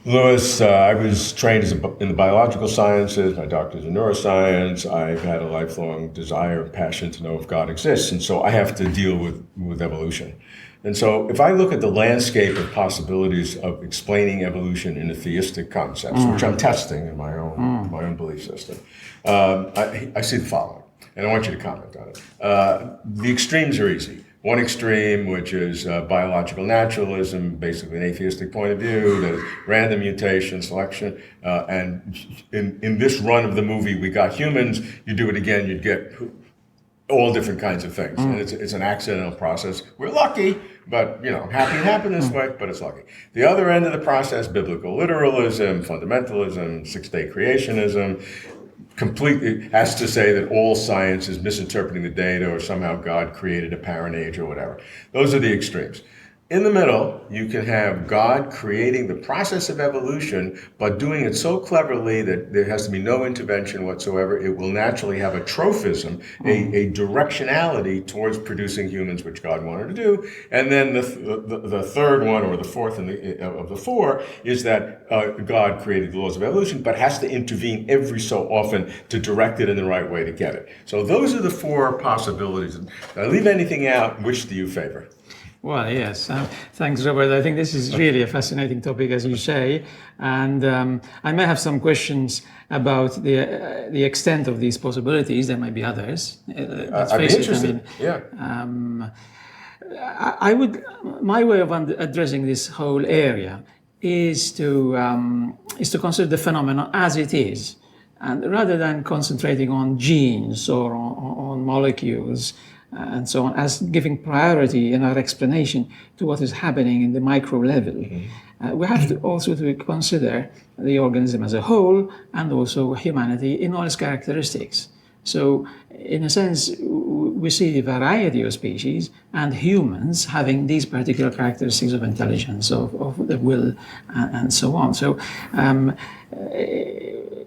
Louis, I was trained in the biological sciences. My doctor's in neuroscience. I've had a lifelong desire and passion to know if God exists, and so I have to deal with evolution. And so if I look at the landscape of possibilities of explaining evolution in a theistic concepts, which I'm testing in my own belief system, I see the following, and I want you to comment on it. The extremes are easy. One extreme, which is biological naturalism, basically an atheistic point of view, that is random mutation, selection, and in this run of the movie, we got humans, you do it again, you'd get all different kinds of things. And it's an accidental process. We're lucky, but happy it happened this way, but it's lucky. The other end of the process, biblical literalism, fundamentalism, six-day creationism, completely has to say that all science is misinterpreting the data or somehow God created a parent age or whatever. Those are the extremes. In the middle, you can have God creating the process of evolution, but doing it so cleverly that there has to be no intervention whatsoever. It will naturally have a trophism, a directionality towards producing humans, which God wanted to do. And then the third one, or the fourth of the four, is that God created the laws of evolution, but has to intervene every so often to direct it in the right way to get it. So those are the four possibilities. Did I leave anything out? Which do you favor? Well, yes. Thanks, Robert. I think this is really a fascinating topic, as you say. And I may have some questions about the extent of these possibilities. There might be others. I'd be interested. My way of addressing this whole area is to consider the phenomenon as it is. And rather than concentrating on genes or on molecules, and so on, as giving priority in our explanation to what is happening in the micro level. We have to also to consider the organism as a whole and also humanity in all its characteristics. So in a sense, we see the variety of species and humans having these particular characteristics of intelligence, of the will, and so on. So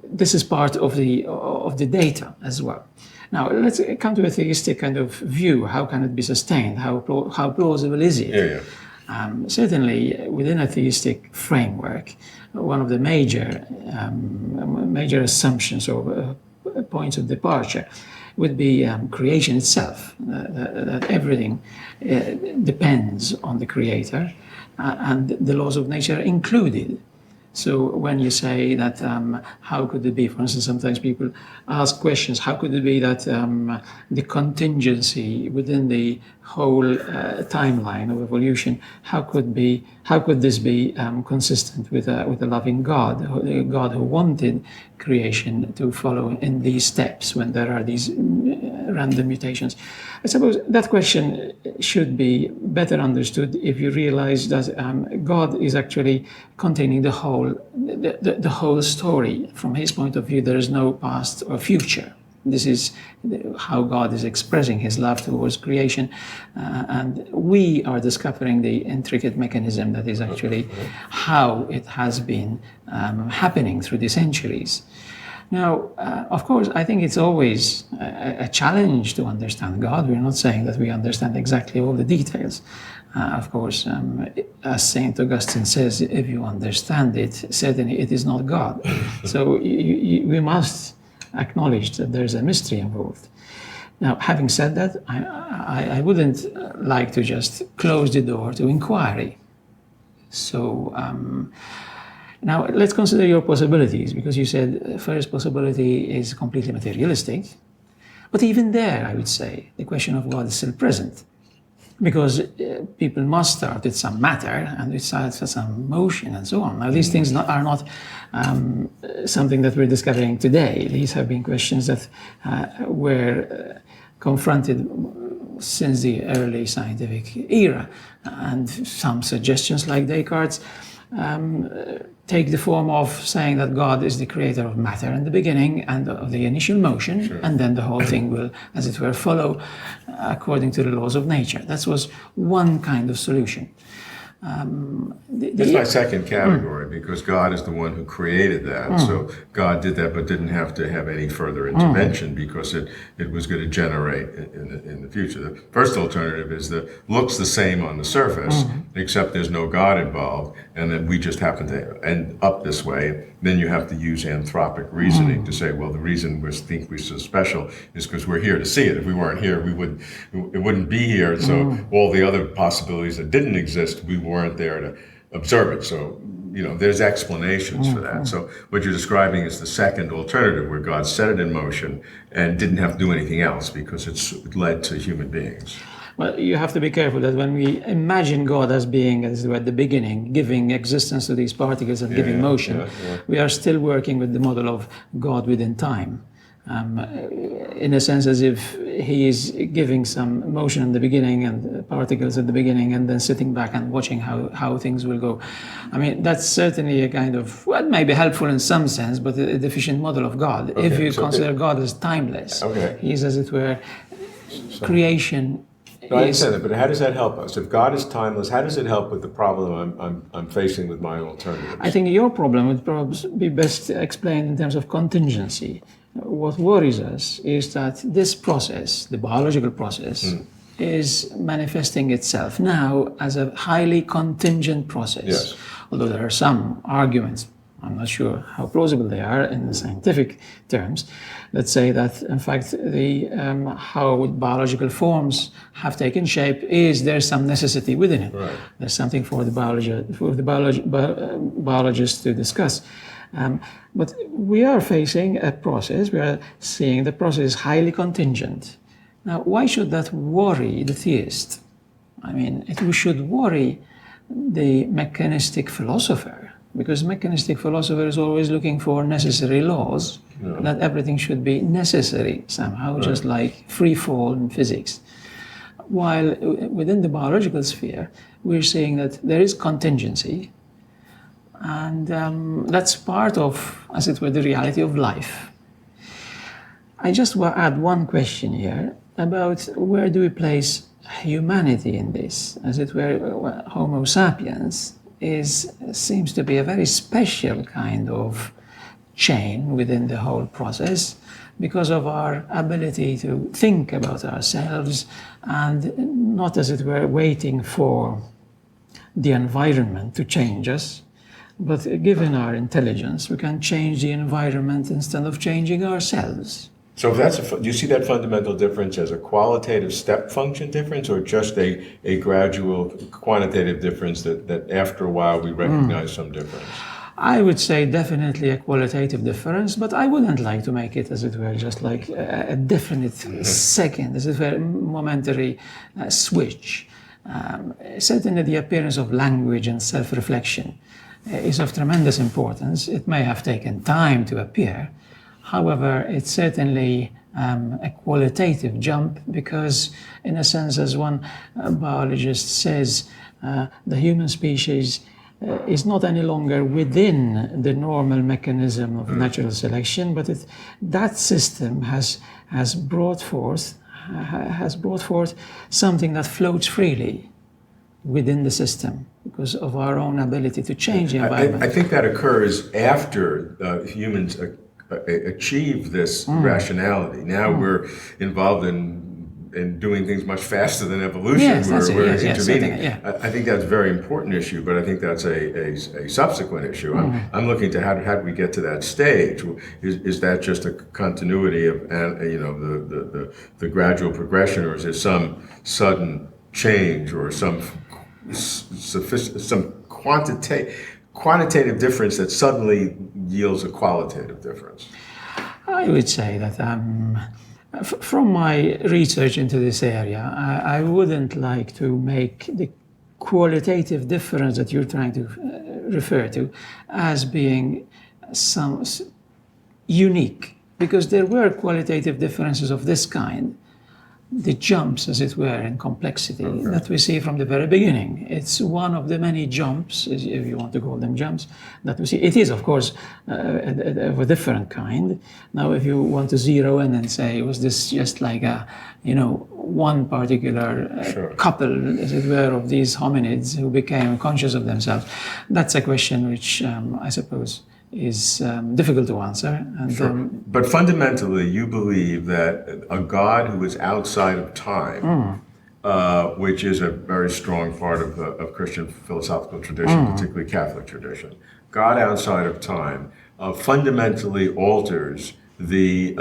this is part of the data as well. Now, let's come to a theistic kind of view. How can it be sustained? How plausible is it? Certainly, within a theistic framework, one of the major assumptions or points of departure would be creation itself, that everything depends on the Creator, and the laws of nature included. So when you say that, how could it be, for instance, sometimes people ask questions, how could it be that the contingency within the whole timeline of evolution, how could this be consistent with a loving God, a God who wanted creation to follow in these steps when there are these random mutations? I suppose that question should be better understood if you realize that God is actually containing the whole story. From his point of view, there is no past or future. This is how God is expressing his love towards creation. And we are discovering the intricate mechanism that is actually how it has been happening through the centuries. Now, of course, I think it's always a challenge to understand God. We're not saying that we understand exactly all the details. Of course, as Saint Augustine says, if you understand it, certainly it is not God. So we must acknowledge that there's a mystery involved. Now, having said that, I wouldn't like to just close the door to inquiry. So now let's consider your possibilities, because you said first possibility is completely materialistic. But even there, I would say, the question of God is still present. Because people must start with some matter and it starts with some motion and so on. Now, these things are not something that we're discovering today. These have been questions that were confronted since the early scientific era. And some suggestions, like Descartes', take the form of saying that God is the creator of matter in the beginning and of the initial motion, and then the whole thing will, as it were, follow according to the laws of nature. That was one kind of solution. It's my second category because God is the one who created that. So God did that, but didn't have to have any further intervention because it was going to generate in the future. The first alternative is that looks the same on the surface, except there's no God involved, and then we just happen to end up this way. Then you have to use anthropic reasoning to say, well, the reason we think we're so special is because we're here to see it. If we weren't here, it wouldn't be here. So all the other possibilities that didn't exist, we weren't there to observe it. So, there's explanations for that. So what you're describing is the second alternative where God set it in motion and didn't have to do anything else because it led to human beings. Well, you have to be careful that when we imagine God as being, as it were, at the beginning, giving existence to these particles and giving motion, we are still working with the model of God within time. In a sense, as if he is giving some motion in the beginning and particles at the beginning and then sitting back and watching how things will go. I mean, that's certainly a kind of, well, may be helpful in some sense, but a deficient model of God. Okay, if you consider God as timeless, he is, as it were, creation. No, I understand that, but how does that help us? If God is timeless, how does it help with the problem I'm facing with my alternatives? I think your problem would probably be best explained in terms of contingency. What worries us is that this process, the biological process, is manifesting itself now as a highly contingent process. Yes. Although there are some arguments, I'm not sure how plausible they are in the scientific terms, that say that in fact how biological forms have taken shape there's some necessity within it. Right. There's something for the biologists to discuss. But we are facing a process, we are seeing the process is highly contingent. Now, why should that worry the theist? I mean, it should worry the mechanistic philosopher, because mechanistic philosopher is always looking for necessary laws, that everything should be necessary somehow, just like free fall in physics. While within the biological sphere, we're saying that there is contingency, and that's part of, as it were, the reality of life. I just want to add one question here about where do we place humanity in this? As it were, Homo sapiens seems to be a very special kind of chain within the whole process because of our ability to think about ourselves and not, as it were, waiting for the environment to change us. But given our intelligence, we can change the environment instead of changing ourselves. So if do you see that fundamental difference as a qualitative step function difference or just a gradual quantitative difference that after a while we recognize some difference? I would say definitely a qualitative difference, but I wouldn't like to make it, as it were, just like a definite second, as it were, momentary switch. Certainly the appearance of language and self-reflection is of tremendous importance. It may have taken time to appear. However, it's certainly a qualitative jump because, in a sense, as one biologist says, the human species is not any longer within the normal mechanism of natural selection, but that system has brought forth something that floats freely within the system because of our own ability to change the environment. I think that occurs after humans achieve this rationality. Now we're involved in doing things much faster than evolution. Yes, we're intervening. I think that's a very important issue, but I think that's a subsequent issue. I'm looking to how do we get to that stage? Is that just a continuity of the gradual progression, or is there some sudden change or some quantitative difference that suddenly yields a qualitative difference? I would say that from my research into this area, I wouldn't like to make the qualitative difference that you're trying to refer to as being some unique, because there were qualitative differences of this kind the jumps, as it were, in complexity that we see from the very beginning. It's one of the many jumps, if you want to call them jumps, that we see. It is, of course, of a different kind. Now, if you want to zero in and say, was this just like a, one particular couple, as it were, of these hominids who became conscious of themselves, that's a question which I suppose is difficult to answer. And, but fundamentally, you believe that a God who is outside of time, which is a very strong part of Christian philosophical tradition, particularly Catholic tradition, God outside of time fundamentally alters the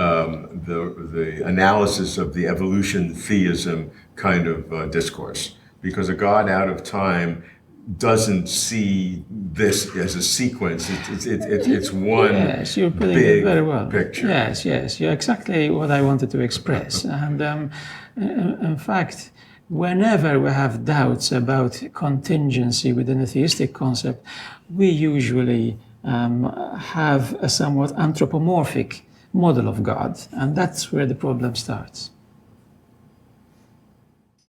analysis of the evolution theism kind of discourse, because a God out of time doesn't see this as a sequence. It's one yes, you're putting big it very well. picture. Yes, you're exactly what I wanted to express. And in fact, whenever we have doubts about contingency within the theistic concept, we usually have a somewhat anthropomorphic model of God, and that's where the problem starts.